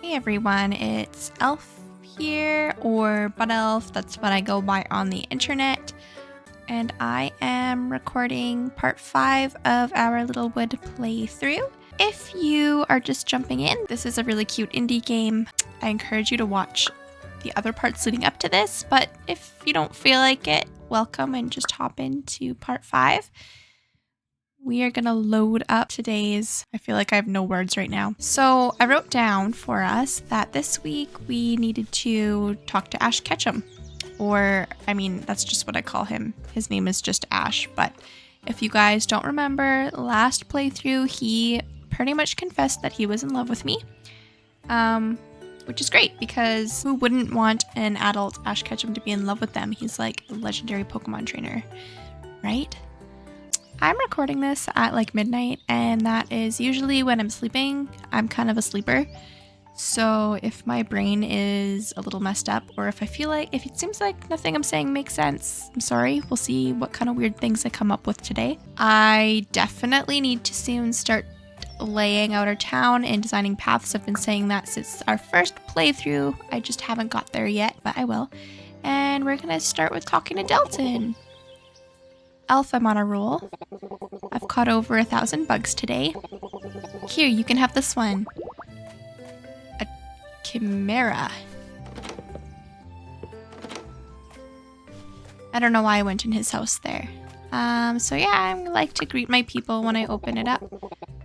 Hey everyone, it's Elf here, or Bud Elf, that's what I go by on the internet. And I am recording part 5 of our Littlewood playthrough. If you are just jumping in, this is a really cute indie game. I encourage you to watch the other parts leading up to this, but if you don't feel like it, welcome and just hop into part 5. We are gonna load up today's, I feel like I have no words right now. So I wrote down for us that this week we needed to talk to Ash Ketchum. Or, I mean, that's just what I call him. His name is just Ash, but if you guys don't remember, last playthrough, he pretty much confessed that he was in love with me. Which is great, because who wouldn't want an adult Ash Ketchum to be in love with them? He's like a legendary Pokemon trainer, right? I'm recording this at like midnight, and that is usually when I'm sleeping. I'm kind of a sleeper. So if my brain is a little messed up, or if it seems like nothing I'm saying makes sense, I'm sorry. We'll see what kind of weird things I come up with today. I definitely need to soon start laying out our town and designing paths. I've been saying that since our first playthrough. I just haven't got there yet, but I will. And we're gonna start with talking to Dalton. Elf, I'm on a roll. I've caught over 1,000 bugs today. Here, you can have this one. A chimera. I don't know why I went in his house there. So yeah, I like to greet my people when I open it up.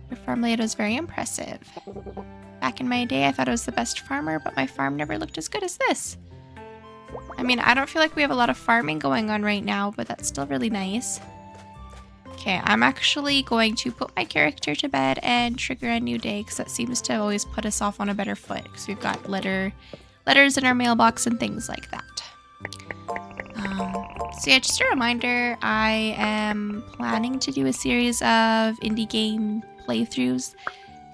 Your farm layout is very impressive. Back in my day, I thought I was the best farmer, but my farm never looked as good as this. I mean, I don't feel like we have a lot of farming going on right now, but that's still really nice. Okay, I'm actually going to put my character to bed and trigger a new day, because that seems to always put us off on a better foot, because we've got letters in our mailbox and things like that. So yeah, just a reminder, I am planning to do a series of indie game playthroughs.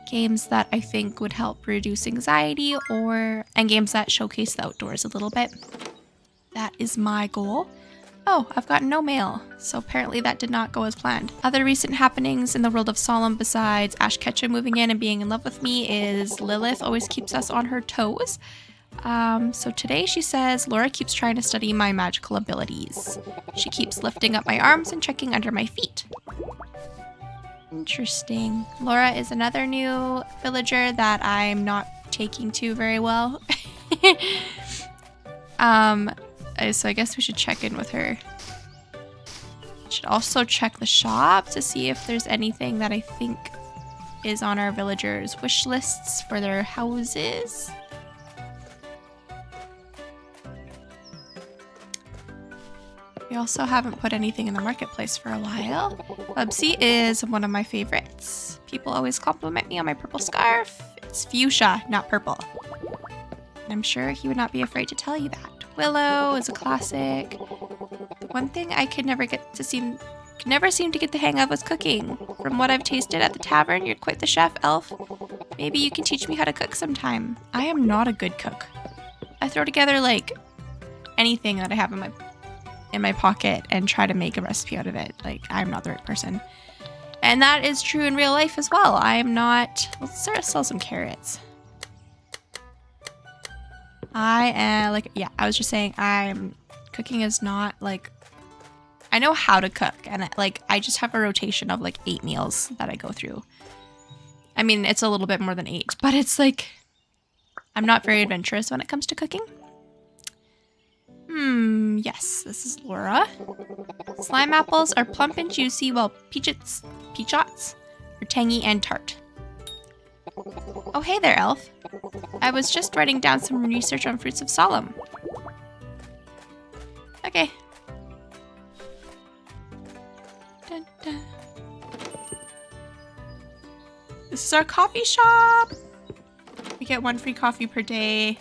Games that I think would help reduce anxiety, and games that showcase the outdoors a little bit. That is my goal. Oh, I've gotten no mail, so apparently that did not go as planned. Other recent happenings in the world of Solemn besides Ash Ketchum moving in and being in love with me is Lilith always keeps us on her toes. So today she says Laura keeps trying to study my magical abilities. She keeps lifting up my arms and checking under my feet. Interesting. Laura is another new villager that I'm not taking to very well. So I guess we should check in with her. Should also check the shop to see if there's anything that I think is on our villagers' wish lists for their houses. We also haven't put anything in the marketplace for a while. Bubsy is one of my favorites. People always compliment me on my purple scarf. It's fuchsia, not purple. And I'm sure he would not be afraid to tell you that. Willow is a classic. The one thing I could never seem to get the hang of was cooking. From what I've tasted at the tavern, you're quite the chef, Elf. Maybe you can teach me how to cook sometime. I am not a good cook. I throw together like anything that I have in my pocket and try to make a recipe out of it. Like, I'm not the right person. And that is true in real life as well. I am not... Let's sell some carrots. I was just saying, cooking is not like... I know how to cook, and I just have a rotation of like 8 meals that I go through. I mean, it's a little bit more than 8, but it's like... I'm not very adventurous when it comes to cooking. Yes, this is Laura. Slime apples are plump and juicy, while peachots are tangy and tart. Oh, hey there, Elf. I was just writing down some research on fruits of Solemn. Okay. Dun, dun. This is our coffee shop. We get 1 free coffee per day.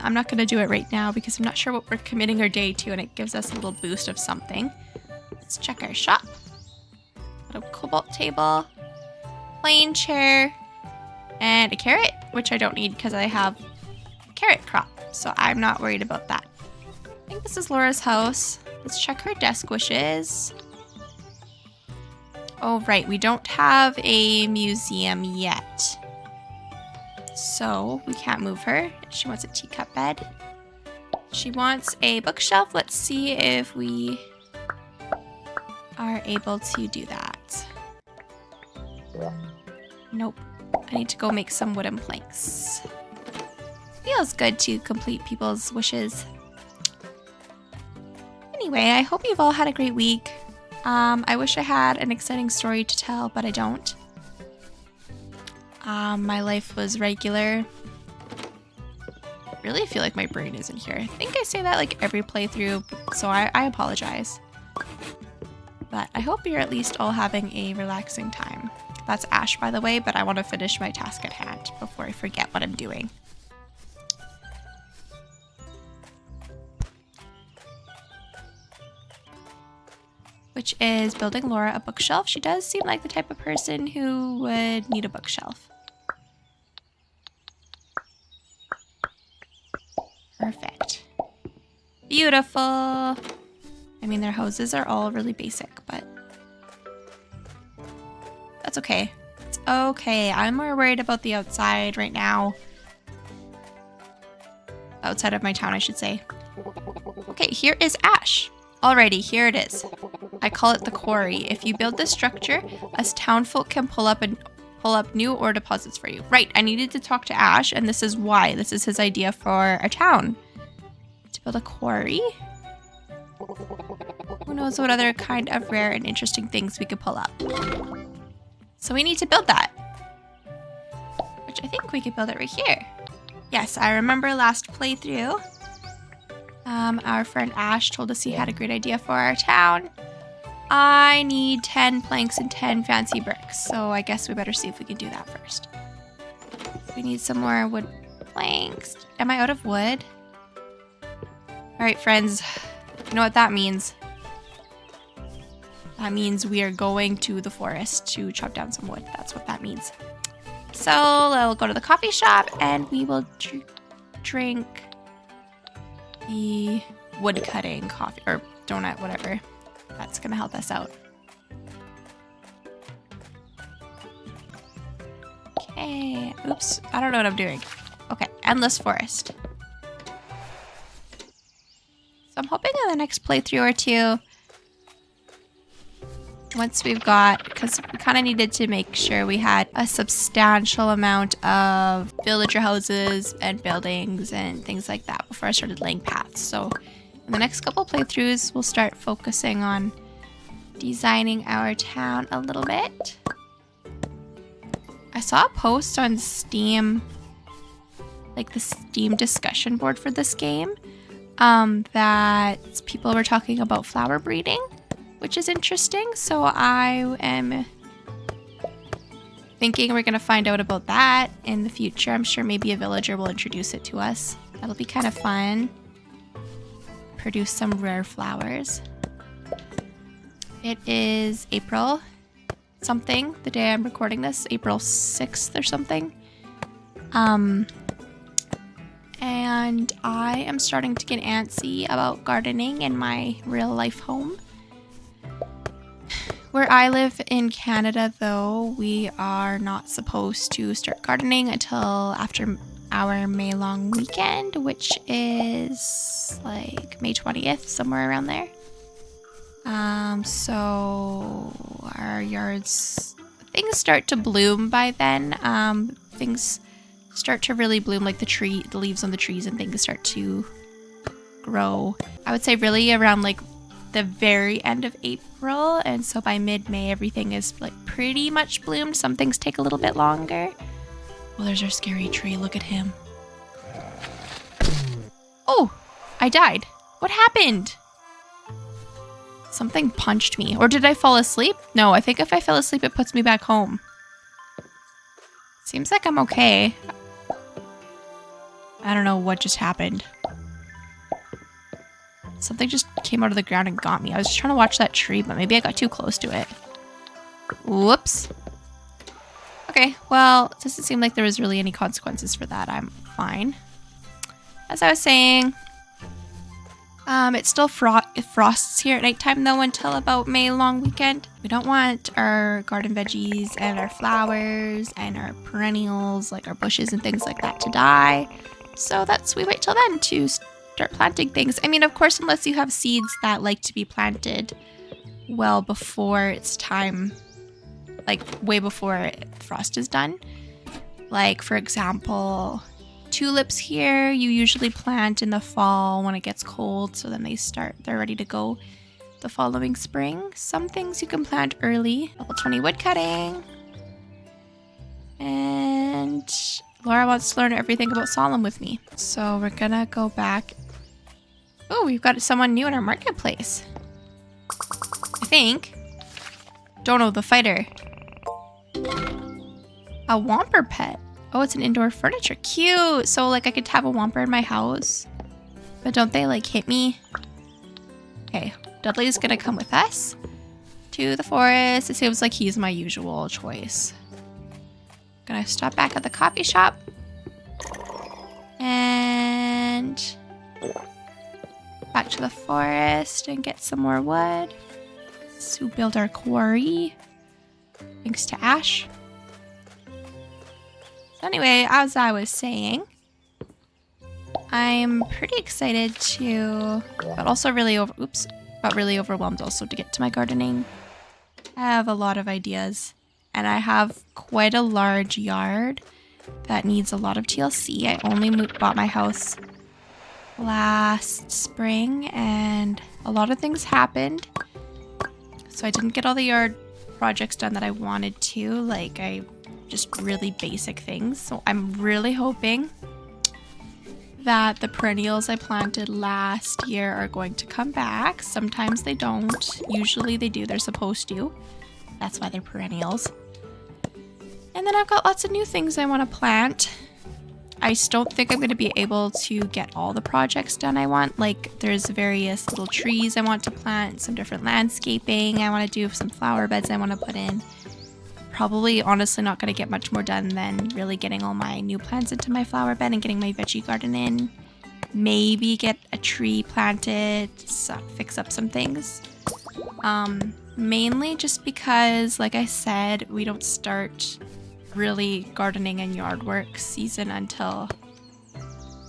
I'm not going to do it right now because I'm not sure what we're committing our day to, and it gives us a little boost of something. Let's check our shop. Got a cobalt table, plain chair, and a carrot, which I don't need because I have a carrot crop, so I'm not worried about that. I think this is Laura's house. Let's check her desk wishes. Oh, right. We don't have a museum yet. So we can't move her. She wants a teacup bed. She wants a bookshelf. Let's see if we are able to do that. Nope. I need to go make some wooden planks. Feels good to complete people's wishes. Anyway, I hope you've all had a great week. I wish I had an exciting story to tell, but I don't. My life was regular. I really feel like my brain isn't here. I think I say that like every playthrough, so I apologize. But I hope you're at least all having a relaxing time. That's Ash, by the way, but I want to finish my task at hand before I forget what I'm doing. Which is building Laura a bookshelf. She does seem like the type of person who would need a bookshelf. Perfect. Beautiful. I mean, their houses are all really basic, but that's okay. It's okay. I'm more worried about the outside right now. Outside of my town, I should say. Okay, here is Ash. Alrighty, here it is. I call it the quarry. If you build this structure, us townfolk can pull up new ore deposits for you. Right, I needed to talk to Ash, and this is why. This is his idea for a town. To build a quarry. Who knows what other kind of rare and interesting things we could pull up. So we need to build that. Which I think we could build it right here. Yes, I remember last playthrough. Our friend Ash told us he had a great idea for our town. I need 10 planks and 10 fancy bricks, so I guess we better see if we can do that first. We need some more wood planks. Am I out of wood? Alright, friends. You know what that means? That means we are going to the forest to chop down some wood. That's what that means. So, we'll go to the coffee shop and we will drink the wood cutting coffee or donut, whatever. That's gonna help us out. Okay. Oops. I don't know what I'm doing. Okay. Endless forest. So I'm hoping in the next playthrough or two, once we've got, because we kind of needed to make sure we had a substantial amount of villager houses and buildings and things like that before I started laying paths. So in the next couple playthroughs, we'll start focusing on designing our town a little bit. I saw a post on Steam, like the Steam discussion board for this game, that people were talking about flower breeding, which is interesting. So I am thinking we're going to find out about that in the future. I'm sure maybe a villager will introduce it to us. That'll be kind of fun. Produce some rare flowers. It is April something, the day I'm recording this, April 6th or something. And I am starting to get antsy about gardening in my real life home. Where I live in Canada, though, we are not supposed to start gardening until after our May long weekend, which is like May 20th, somewhere around there. So our yards, things start to bloom by then. Things start to really bloom, like the leaves on the trees and things start to grow. I would say really around like the very end of April, and so by mid-May everything is like pretty much bloomed. Some things take a little bit longer. Well, there's our scary tree. Look at him. Oh, I died. What happened? Something punched me. Or did I fall asleep? No, I think if I fell asleep it puts me back home. Seems like I'm okay. I don't know what just happened. Something just came out of the ground and got me. I was just trying to watch that tree, but maybe I got too close to it. Whoops. Okay, well, it doesn't seem like there was really any consequences for that. I'm fine. As I was saying, It still frosts here at nighttime though until about May long weekend. We don't want our garden veggies and our flowers and our perennials, like our bushes and things like that, to die. So we wait till then to start planting things. I mean, of course, unless you have seeds that like to be planted well before it's time, like way before frost is done. Like, for example, tulips here, you usually plant in the fall when it gets cold, so then they're ready to go the following spring. Some things you can plant early. Level 20 wood cutting. And Laura wants to learn everything about Solemn with me. So we're gonna go back. Oh, we've got someone new in our marketplace. I think. Don't know, the fighter. A Whomper pet. Oh, it's an indoor furniture. Cute. So, like, I could have a Whomper in my house. But don't they, like, hit me? Okay. Dudley's gonna come with us to the forest. It seems like he's my usual choice. Gonna stop back at the coffee shop. And back to the forest and get some more wood. To build our quarry. Thanks to Ash. So anyway, as I was saying, I'm pretty excited but also really overwhelmed also to get to my gardening. I have a lot of ideas, and I have quite a large yard that needs a lot of TLC. I only bought my house last spring, and a lot of things happened. So I didn't get all the yard projects done that I wanted to, like just really basic things. So I'm really hoping that the perennials I planted last year are going to come back. Sometimes they don't. Usually they do. They're supposed to. That's why they're perennials. And then I've got lots of new things I want to plant. I don't think I'm going to be able to get all the projects done I want. Like, there's various little trees I want to plant, some different landscaping I want to do, some flower beds I want to put in. Probably, honestly, not going to get much more done than really getting all my new plants into my flower bed and getting my veggie garden in. Maybe get a tree planted, fix up some things. Mainly just because, like I said, we don't start really gardening and yard work season until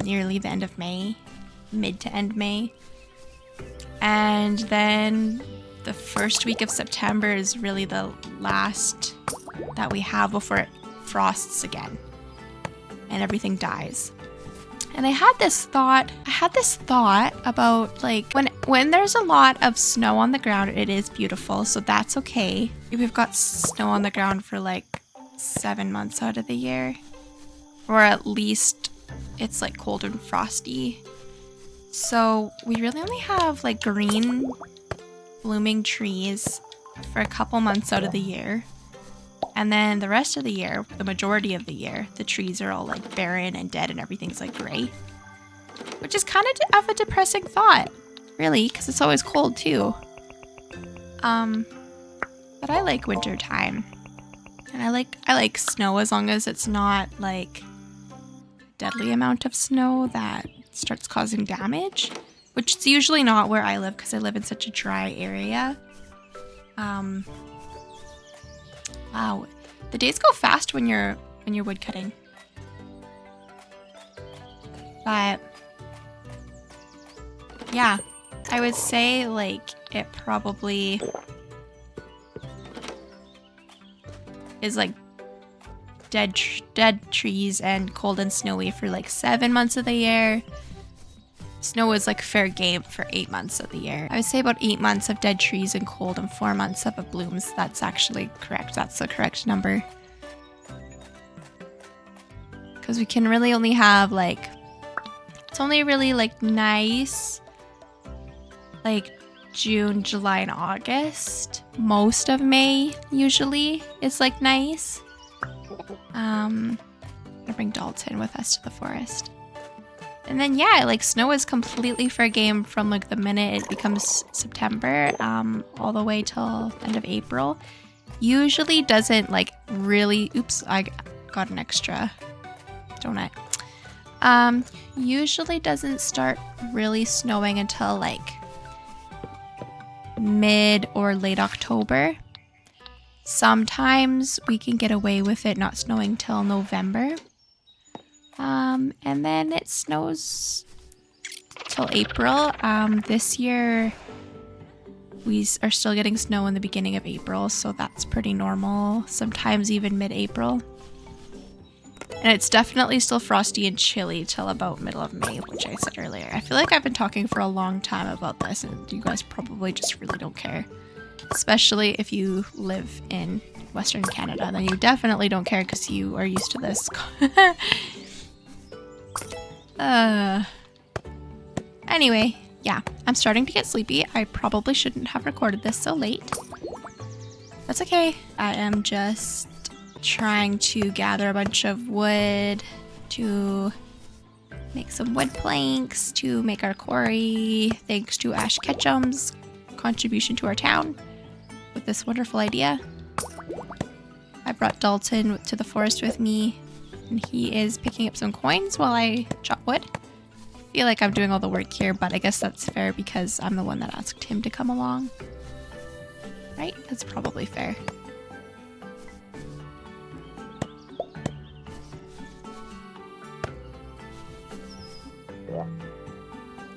nearly the end of May, mid to end May. And then the first week of September is really the last that we have before it frosts again and everything dies. And I had this thought about, like, when there's a lot of snow on the ground, it is beautiful, so that's okay. We've got snow on the ground for like 7 months out of the year, or at least it's like cold and frosty. So we really only have like green blooming trees for a couple months out of the year. And then the rest of the year, the majority of the year, the trees are all like barren and dead and everything's like gray. Which is kind of a depressing thought, really, because it's always cold too. But I like winter time. And I like snow as long as it's not like a deadly amount of snow that starts causing damage, which is usually not where I live because I live in such a dry area. Wow, the days go fast when you're wood cutting. But yeah, I would say like it probably is like dead trees and cold and snowy for like 7 months of the year. Snow is like fair game for 8 months of the year. I would say about 8 months of dead trees and cold and 4 months of blooms. That's actually correct. That's the correct number. Because we can really only have like, it's only really like nice like June, July, and August. Most of May usually is like nice. I'm gonna bring Dalton with us to the forest. And then yeah, like snow is completely fair game from like the minute it becomes September all the way till end of April. Usually doesn't like really, oops, I got an extra donut. Usually doesn't start really snowing until like mid or late October. Sometimes we can get away with it not snowing till November. And then it snows till April. This year we are still getting snow in the beginning of April, so that's pretty normal. Sometimes even mid-April. And it's definitely still frosty and chilly till about middle of May, which I said earlier. I feel like I've been talking for a long time about this, and you guys probably just really don't care. Especially if you live in Western Canada, then you definitely don't care because you are used to this. Anyway, yeah, I'm starting to get sleepy. I probably shouldn't have recorded this so late. That's okay. I am just trying to gather a bunch of wood to make some wood planks to make our quarry, thanks to Ash Ketchum's contribution to our town with this wonderful idea. I brought Dalton to the forest with me, and he is picking up some coins while I chop wood. I feel like I'm doing all the work here, but I guess that's fair because I'm the one that asked him to come along. Right? That's probably fair.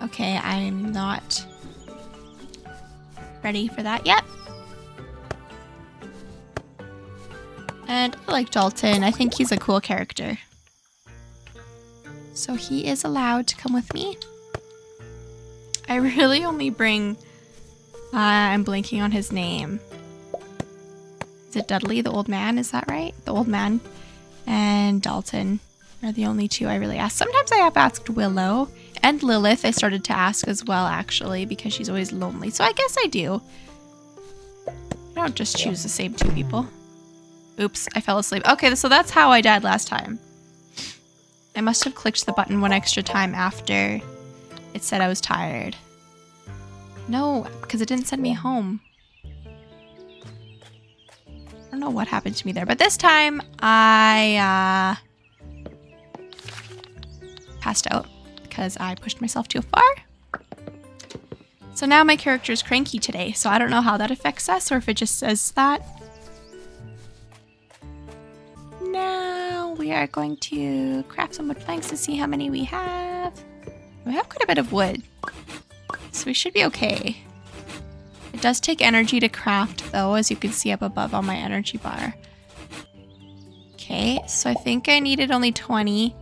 Okay, I'm not ready for that yet. And I like Dalton. I think he's a cool character. So he is allowed to come with me. I really only bring... I'm blanking on his name. Is it Dudley, the old man? Is that right? The old man and Dalton are the only two I really ask. Sometimes I have asked Willow and Lilith. I started to ask as well, actually, because she's always lonely. So I guess I do. I don't just choose the same two people. Oops, I fell asleep. Okay, so that's how I died last time. I must have clicked the button one extra time after it said I was tired. No, because it didn't send me home. I don't know what happened to me there, but this time I passed out because I pushed myself too far. So now my character is cranky today, so I don't know how that affects us or if it just says that. Now we are going to craft some wood planks to see how many we have. We have quite a bit of wood, so we should be okay. It does take energy to craft though, as you can see up above on my energy bar. Okay, so I think I needed only 20,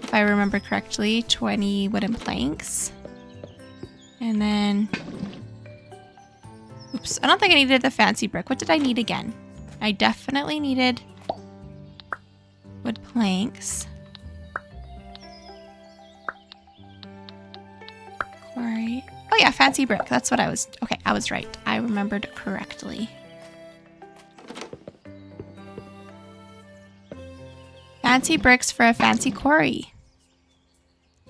if I remember correctly, 20 wooden planks. And then, oops, I don't think I needed the fancy brick. What did I need again? I definitely needed wood planks. Quarry. Oh yeah, fancy brick. That's what I was... Okay, I was right. I remembered correctly. Fancy bricks for a fancy quarry.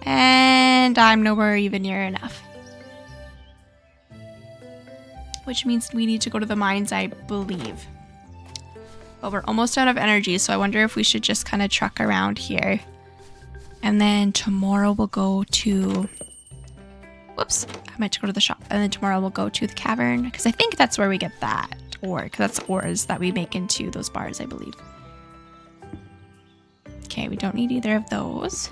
And I'm nowhere even near enough. Which means we need to go to the mines, I believe. But we're almost out of energy, so I wonder if we should just kind of truck around here. And then tomorrow we'll go to... Whoops, I meant to go to the shop. And then tomorrow we'll go to the cavern, because I think that's where we get that ore, because that's ores that we make into those bars, I believe. Okay, we don't need either of those.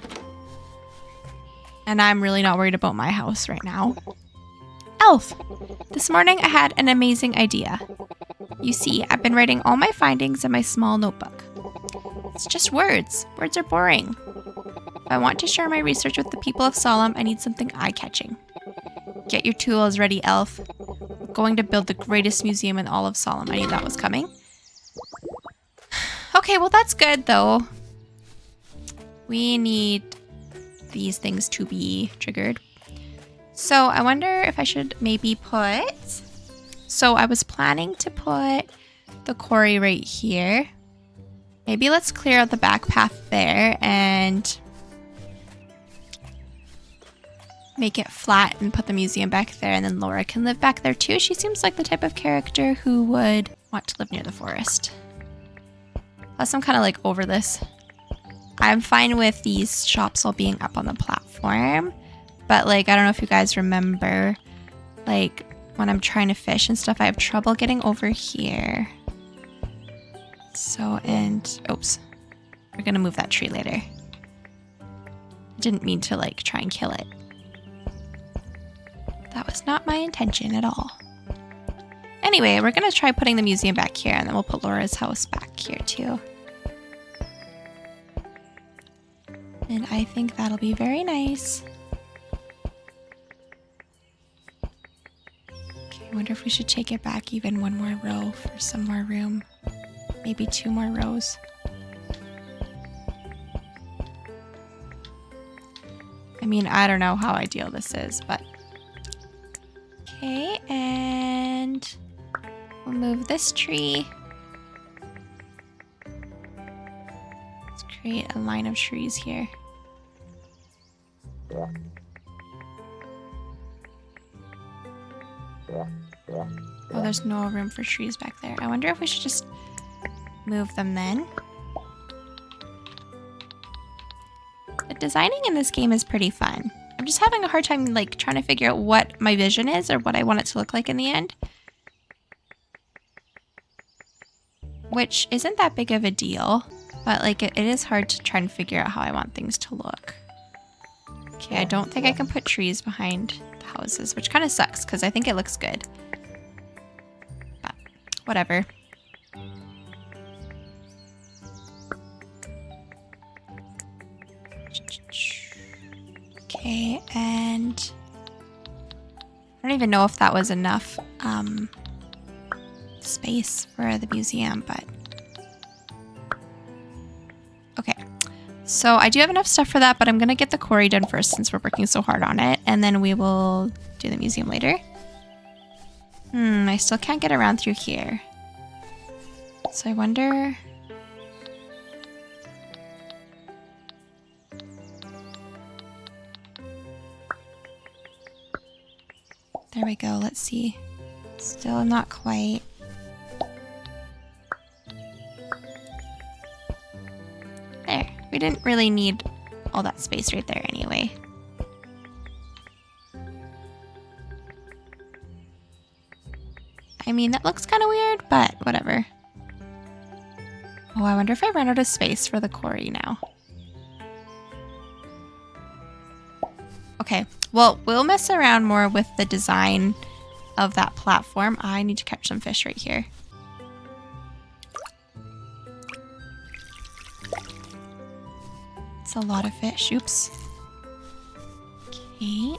And I'm really not worried about my house right now. Elf! This morning I had an amazing idea. You see, I've been writing all my findings in my small notebook. It's just words. Words are boring. If I want to share my research with the people of Solemn, I need something eye-catching. Get your tools ready, Elf. We're going to build the greatest museum in all of Solemn. I knew that was coming. Okay, well that's good though. We need these things to be triggered. So I wonder if I should maybe put... So I was planning to put the quarry right here. Maybe let's clear out the back path there and make it flat and put the museum back there, and then Laura can live back there too. She seems like the type of character who would want to live near the forest. Plus I'm kind of like over this. I'm fine with these shops all being up on the platform. But like, I don't know if you guys remember, like when I'm trying to fish and stuff, I have trouble getting over here. So, and, oops, we're gonna move that tree later. I didn't mean to like try and kill it. That was not my intention at all. Anyway, we're gonna try putting the museum back here, and then we'll put Laura's house back here too. And I think that'll be very nice. Okay, I wonder if we should take it back even one more row for some more room. Maybe 2 more rows. I mean, I don't know how ideal this is, but... Okay, and... we'll move this tree. Let's create a line of trees here. Oh, there's no room for trees back there. I wonder if we should just move them then. The designing in this game is pretty fun. I'm just having a hard time like trying to figure out what my vision is or what I want it to look like in the end. Which isn't that big of a deal, but like it is hard to try and figure out how I want things to look. Okay, I don't think I can put trees behind the houses, which kind of sucks because I think it looks good. But whatever. Okay, and I don't even know if that was enough space for the museum, but okay. So I do have enough stuff for that, but I'm gonna get the quarry done first since we're working so hard on it, and then we will do the museum later. I still can't get around through here. So I wonder... There we go, let's see. Still not quite. There, we didn't really need all that space right there anyway. I mean, that looks kind of weird, but whatever. Oh, I wonder if I run out of space for the quarry now. Okay, well, we'll mess around more with the design of that platform. I need to catch some fish right here. It's a lot of fish. Oops. Okay.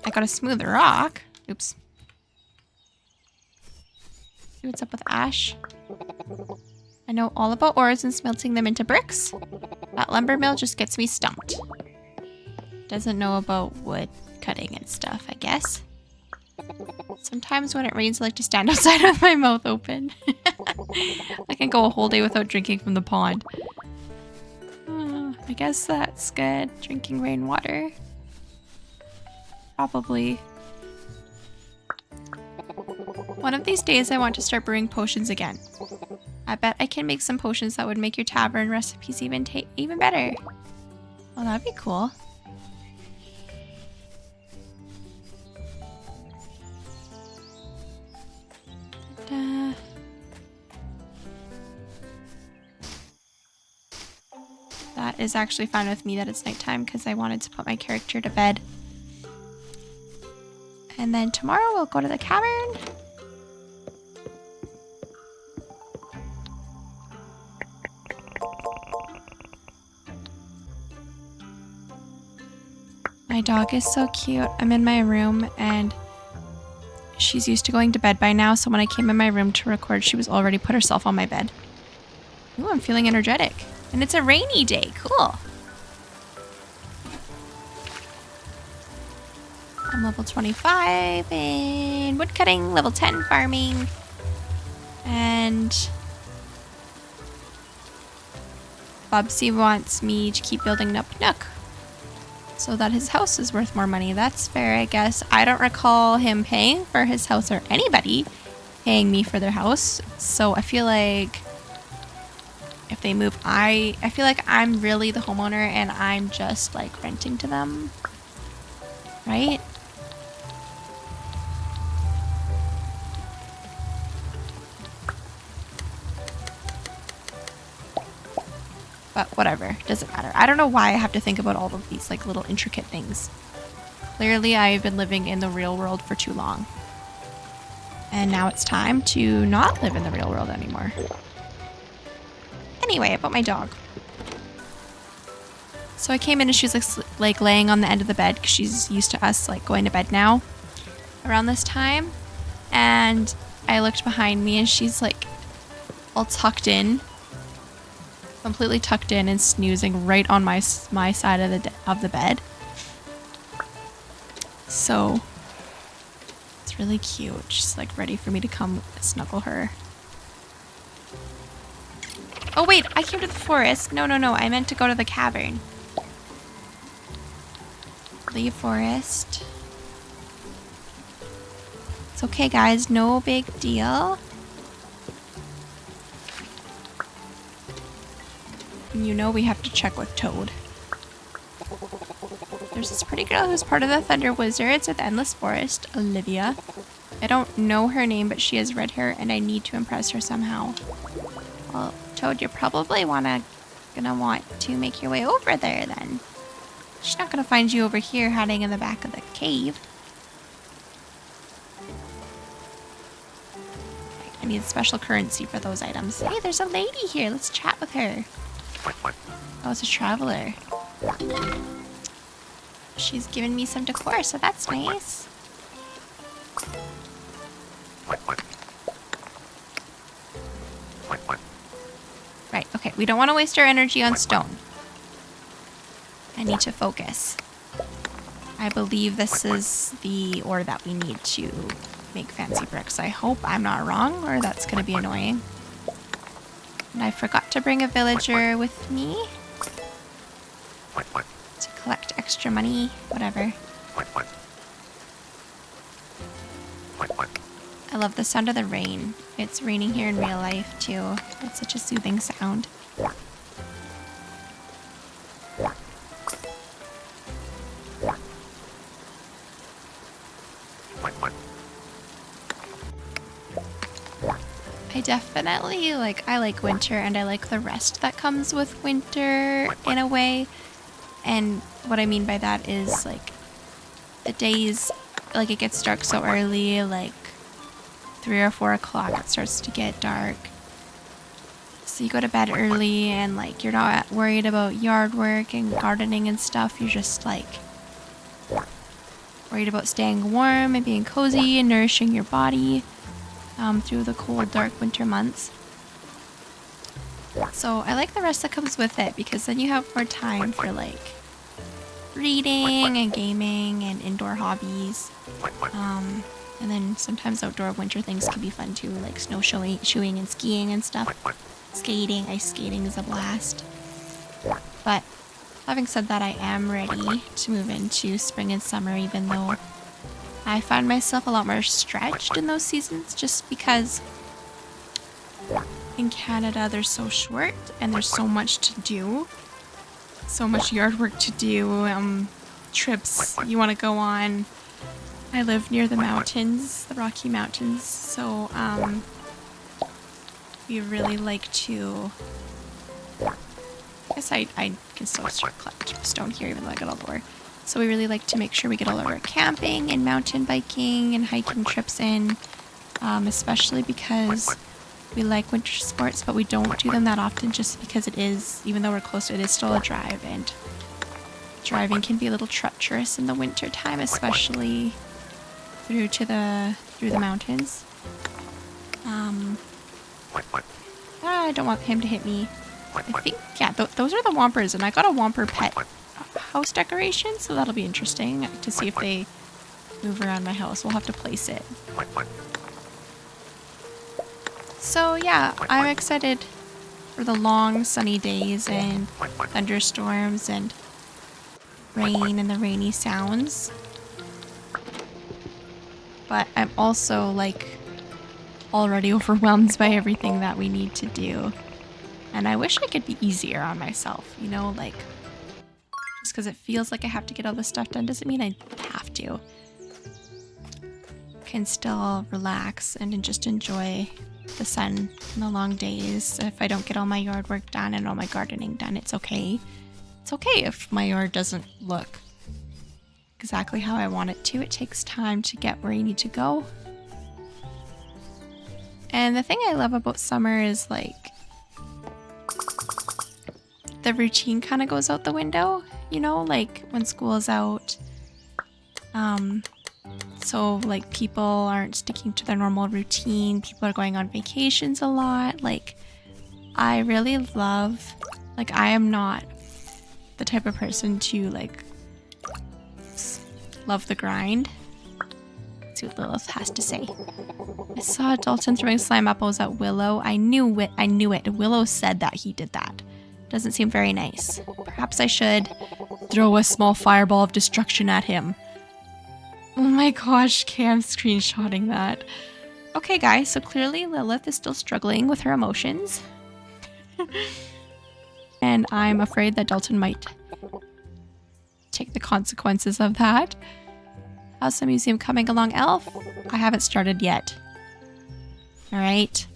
I got a smooth rock. Oops. See what's up with ash? I know all about ores and smelting them into bricks. That lumber mill just gets me stumped. Doesn't know about wood cutting and stuff, I guess. Sometimes when it rains, I like to stand outside with my mouth open. I can go a whole day without drinking from the pond. I guess that's good. Drinking rainwater. Probably. One of these days, I want to start brewing potions again. I bet I can make some potions that would make your tavern recipes even better. Well, that'd be cool. Ta-da. That is actually fine with me that it's nighttime because I wanted to put my character to bed. And then tomorrow we'll go to the cavern. My dog is so cute. I'm in my room and she's used to going to bed by now, so when I came in my room to record, she was already put herself on my bed. Ooh, I'm feeling energetic. And it's a rainy day. Cool. I'm level 25 in woodcutting, level 10 farming, and Bubsy wants me to keep building Nook Nook so that his house is worth more money. That's fair, I guess. I don't recall him paying for his house or anybody. paying me for their house. So I feel like if they move, I feel like I'm really the homeowner and I'm just like renting to them, right? But whatever, doesn't matter. I don't know why I have to think about all of these like little intricate things. Clearly I've been living in the real world for too long. And now it's time to not live in the real world anymore. Anyway, about my dog. So I came in and she's like laying on the end of the bed because she's used to us like going to bed now around this time. And I looked behind me and she's like all tucked in, completely tucked in and snoozing right on my side of the bed. So it's really cute. She's like ready for me to come snuggle her. Oh wait, I came to the forest. No, I meant to go to the cavern. Leave forest. It's okay, guys. No big deal. And you know we have to check with Toad. There's this pretty girl who's part of the Thunder Wizards at the Endless Forest, Olivia. I don't know her name, but she has red hair and I need to impress her somehow. Well, Toad, you're probably gonna want to make your way over there then. She's not gonna find you over here hiding in the back of the cave. I need special currency for those items. Hey, there's a lady here. Let's chat with her. Oh, it's a traveler. She's given me some decor, so that's nice. Right, okay. We don't want to waste our energy on stone. I need to focus. I believe this is the ore that we need to make fancy bricks. I hope I'm not wrong, or that's going to be annoying. And I forgot to bring a villager with me to collect extra money, whatever. I love the sound of the rain. It's raining here in real life too. It's such a soothing sound. I definitely I like winter and I like the rest that comes with winter in a way. And what I mean by that is like the days, like it gets dark so early, like 3 or 4 o'clock it starts to get dark. So you go to bed early and like you're not worried about yard work and gardening and stuff. You're just like worried about staying warm and being cozy and nourishing your body through the cold, dark winter months. So I like the rest that comes with it because then you have more time for like reading and gaming and indoor hobbies. And then sometimes outdoor winter things can be fun too, like snowshoeing and skiing and stuff. Skating, ice skating is a blast. But having said that, I am ready to move into spring and summer, even though I find myself a lot more stretched in those seasons just because in Canada they're so short and there's so much to do. So much yard work to do, trips you want to go on. I live near the mountains, the Rocky Mountains, so we really like to... I guess I can still collect stone here even though I got all the ore. So we really like to make sure we get all of our camping and mountain biking and hiking trips in, especially because we like winter sports, but we don't do them that often just because it is, even though we're close, it is still a drive, and driving can be a little treacherous in the winter time, especially through the mountains. I don't want him to hit me. I think, yeah, those are the Whompers, and I got a Whomper pet house decoration, so that'll be interesting to see if they move around my house. We'll have to place it. So yeah, I'm excited for the long sunny days and thunderstorms and rain and the rainy sounds. But I'm also like already overwhelmed by everything that we need to do. And I wish I could be easier on myself, you know, like, just because it feels like I have to get all this stuff done doesn't mean I have to. Can still relax and just enjoy the sun and the long days. If I don't get all my yard work done and all my gardening done, it's okay. It's okay if my yard doesn't look exactly how I want it to. It takes time to get where you need to go. And the thing I love about summer is like the routine kind of goes out the window, you know, like when school is out. So like people aren't sticking to their normal routine. People are going on vacations a lot. Like I really love, like I am not the type of person to like love the grind. Let's see what Lilith has to say. I saw Dalton throwing slime apples at Willow. I knew it. Willow said that he did that. Doesn't seem very nice. Perhaps I should throw a small fireball of destruction at him. Oh my gosh, Cam's screenshotting that. Okay, guys, so clearly Lilith is still struggling with her emotions. And I'm afraid that Dalton might take the consequences of that. How's the museum coming along, Elf? I haven't started yet. Alright.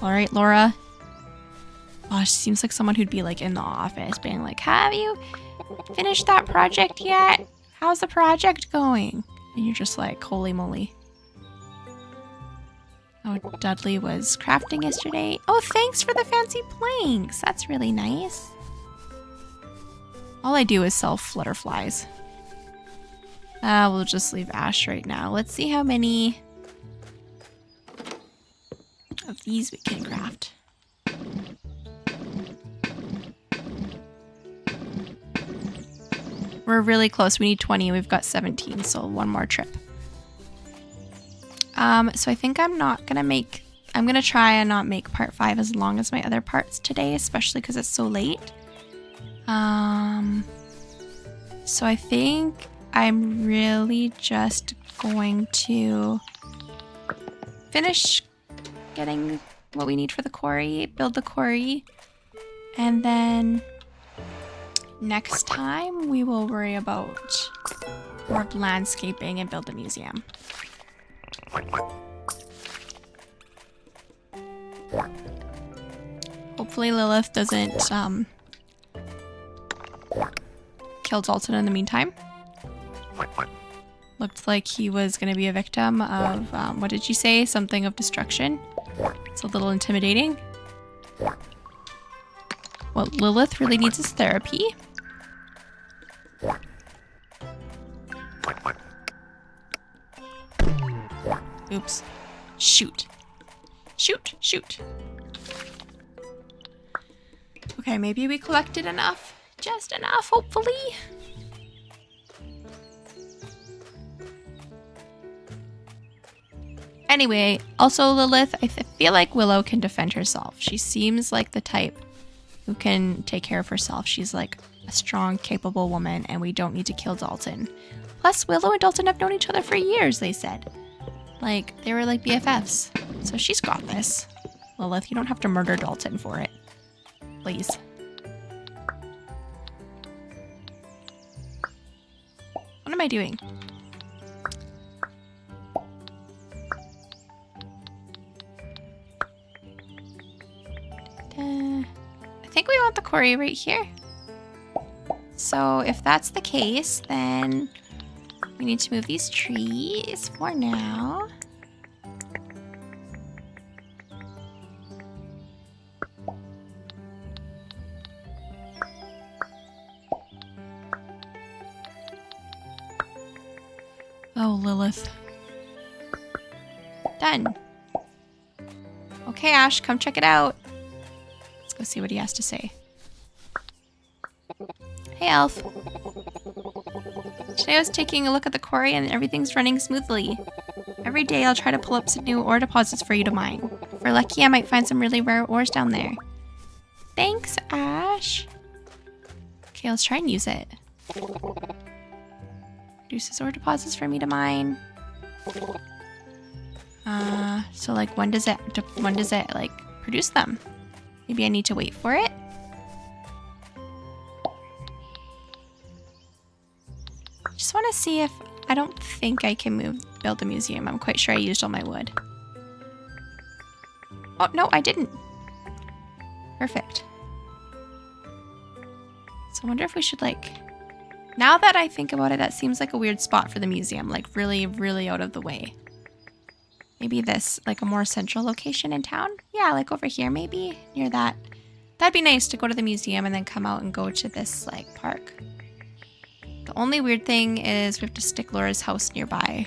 Alright, Laura. Oh, she seems like someone who'd be like in the office being like, have you finished that project yet? How's the project going? And you're just like, holy moly. Oh, Dudley was crafting yesterday. Oh, thanks for the fancy planks. That's really nice. All I do is sell flutterflies. We'll just leave Ash right now. Let's see how many of these we can craft. We're really close. We need 20. We've got 17, so one more trip. So I think I'm gonna try and not make part 5 as long as my other parts today, especially because it's so late. So I think I'm really just going to finish getting what we need for the quarry, build the quarry, and then next time we will worry about more landscaping and build a museum. Hopefully Lilith doesn't kill Dalton in the meantime. Looked like he was going to be a victim of, what did you say? Something of destruction. It's a little intimidating. What Lilith really needs is therapy. Oops. Shoot. Shoot, shoot. Okay, maybe we collected enough. Just enough, hopefully. Anyway, also Lilith, I feel like Willow can defend herself. She seems like the type who can take care of herself. She's like a strong, capable woman, and we don't need to kill Dalton. Plus, Willow and Dalton have known each other for years, they said. Like, they were like BFFs. So she's got this. Lilith, you don't have to murder Dalton for it. Please. What am I doing? I think we want the quarry right here. So if that's the case, then we need to move these trees for now. Oh, Lilith. Done. Okay, Ash, come check it out. Let's go see what he has to say. Hey, Elf. Today I was taking a look at the quarry and everything's running smoothly. Every day I'll try to pull up some new ore deposits for you to mine. If we're lucky, I might find some really rare ores down there. Thanks, Ash. Okay, let's try and use it. Produces ore deposits for me to mine. So like when does it like produce them? Maybe I need to wait for it. Just want to see if I don't think I can build a museum. I'm quite sure I used all my wood. Oh, no, I didn't. Perfect. So I wonder if we should like, now that I think about it, that seems like a weird spot for the museum, like really, really out of the way. Maybe this, like a more central location in town? Yeah, like over here maybe, near that. That'd be nice to go to the museum and then come out and go to this like park. The only weird thing is we have to stick Laura's house nearby.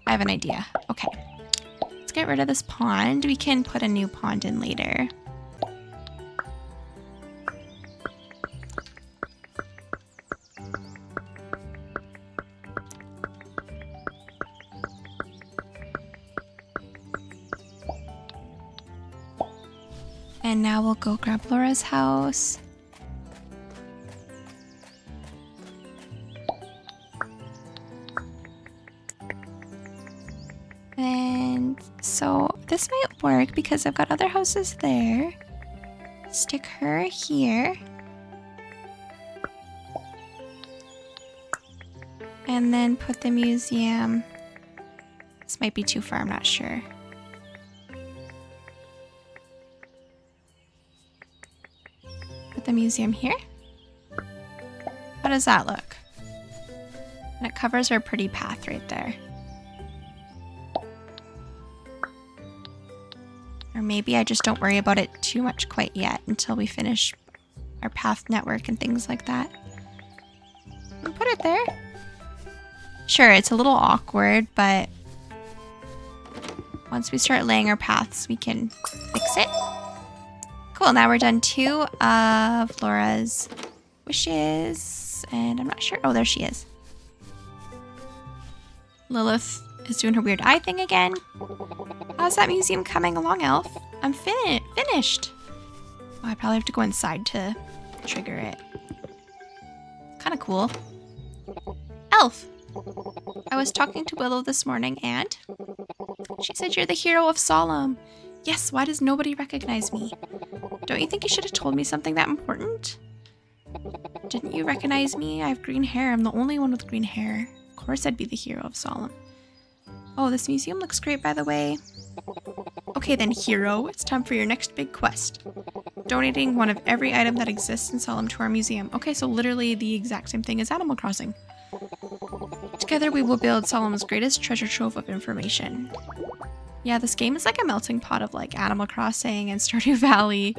I have an idea. Okay. Let's get rid of this pond. We can put a new pond in later. And now we'll go grab Laura's house. And so this might work because I've got other houses there. Stick her here. And then put the museum. This might be too far, I'm not sure. Put the museum here. How does that look? And it covers our pretty path right there. Or maybe I just don't worry about it too much quite yet until we finish our path network and things like that. And put it there. Sure, it's a little awkward, but once we start laying our paths, we can fix it. Cool, now we're done 2 of Laura's wishes. And I'm not sure. Oh, there she is. Lilith is doing her weird eye thing again. How's that museum coming along, Elf? I'm finished. Oh, I probably have to go inside to trigger it. Kind of cool. Elf! I was talking to Willow this morning and she said you're the hero of Solemn. Yes, why does nobody recognize me? Don't you think you should have told me something that important? Didn't you recognize me? I have green hair. I'm the only one with green hair. Of course I'd be the hero of Solemn. Oh, this museum looks great, by the way. Okay then, hero, it's time for your next big quest. Donating one of every item that exists in Solemn to our museum. Okay, so literally the exact same thing as Animal Crossing. Together we will build Solemn's greatest treasure trove of information. Yeah, this game is like a melting pot of like Animal Crossing and Stardew Valley.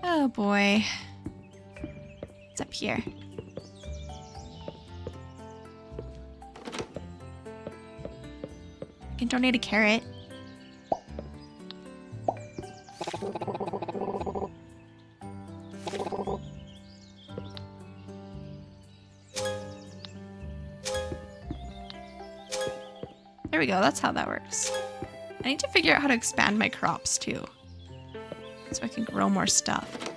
Oh boy. It's up here. I can donate a carrot. There we go, that's how that works. I need to figure out how to expand my crops too, so I can grow more stuff.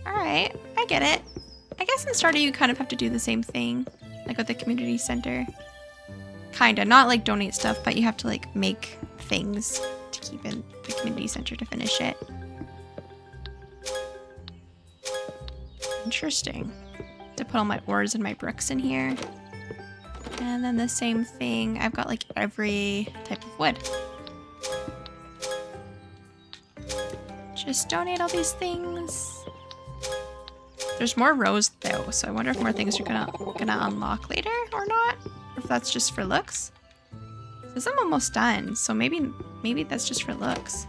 Alright, I get it. I guess in Stardew you kind of have to do the same thing, like with the community center. Kinda, not like donate stuff, but you have to like make things to keep in the community center to finish it. Interesting. To put all my ores and my bricks in here. And then the same thing, I've got like every type of wood. Just donate all these things. There's more rows though, so I wonder if more things are gonna unlock later or not. Or if that's just for looks. Because I'm almost done, so maybe that's just for looks.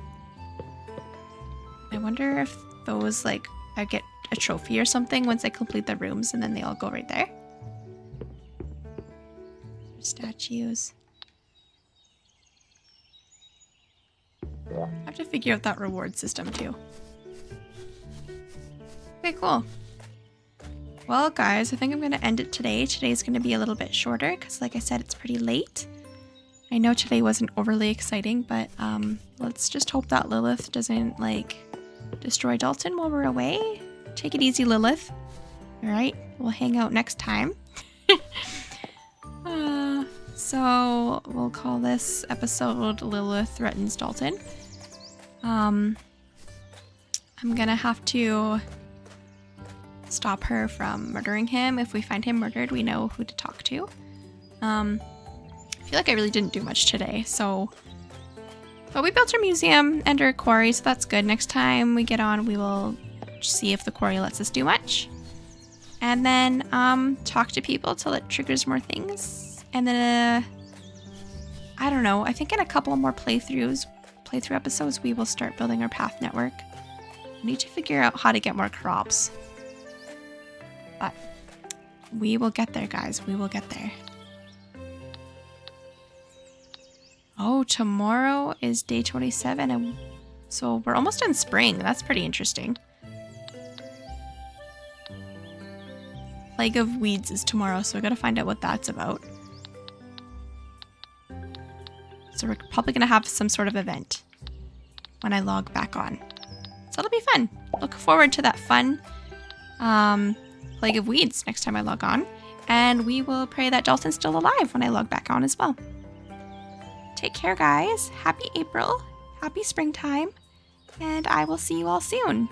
I wonder if those like I get a trophy or something once I complete the rooms and then they all go right there. Statues. I have to figure out that reward system too. Okay, cool. Well, guys, I think I'm going to end it today. Today's going to be a little bit shorter because, like I said, it's pretty late. I know today wasn't overly exciting, but let's just hope that Lilith doesn't like destroy Dalton while we're away. Take it easy, Lilith. All right, we'll hang out next time. So we'll call this episode Lilith Threatens Dalton. I'm gonna have to stop her from murdering him. If we find him murdered, we know who to talk to. I feel like I really didn't do much today, but we built our museum and our quarry, so that's good. Next time we get on, we will see if the quarry lets us do much. And then talk to people till it triggers more things. And then, I don't know, I think in a couple more playthrough episodes, we will start building our path network. I need to figure out how to get more crops. But we will get there, guys. We will get there. Oh, tomorrow is day 27, and so we're almost in spring. That's pretty interesting. Plague of Weeds is tomorrow, so I gotta find out what that's about. So we're probably gonna have some sort of event when I log back on. So it'll be fun. Look forward to that fun Plague of Weeds next time I log on. And we will pray that Dalton's still alive when I log back on as well. Take care, guys. Happy April. Happy springtime. And I will see you all soon.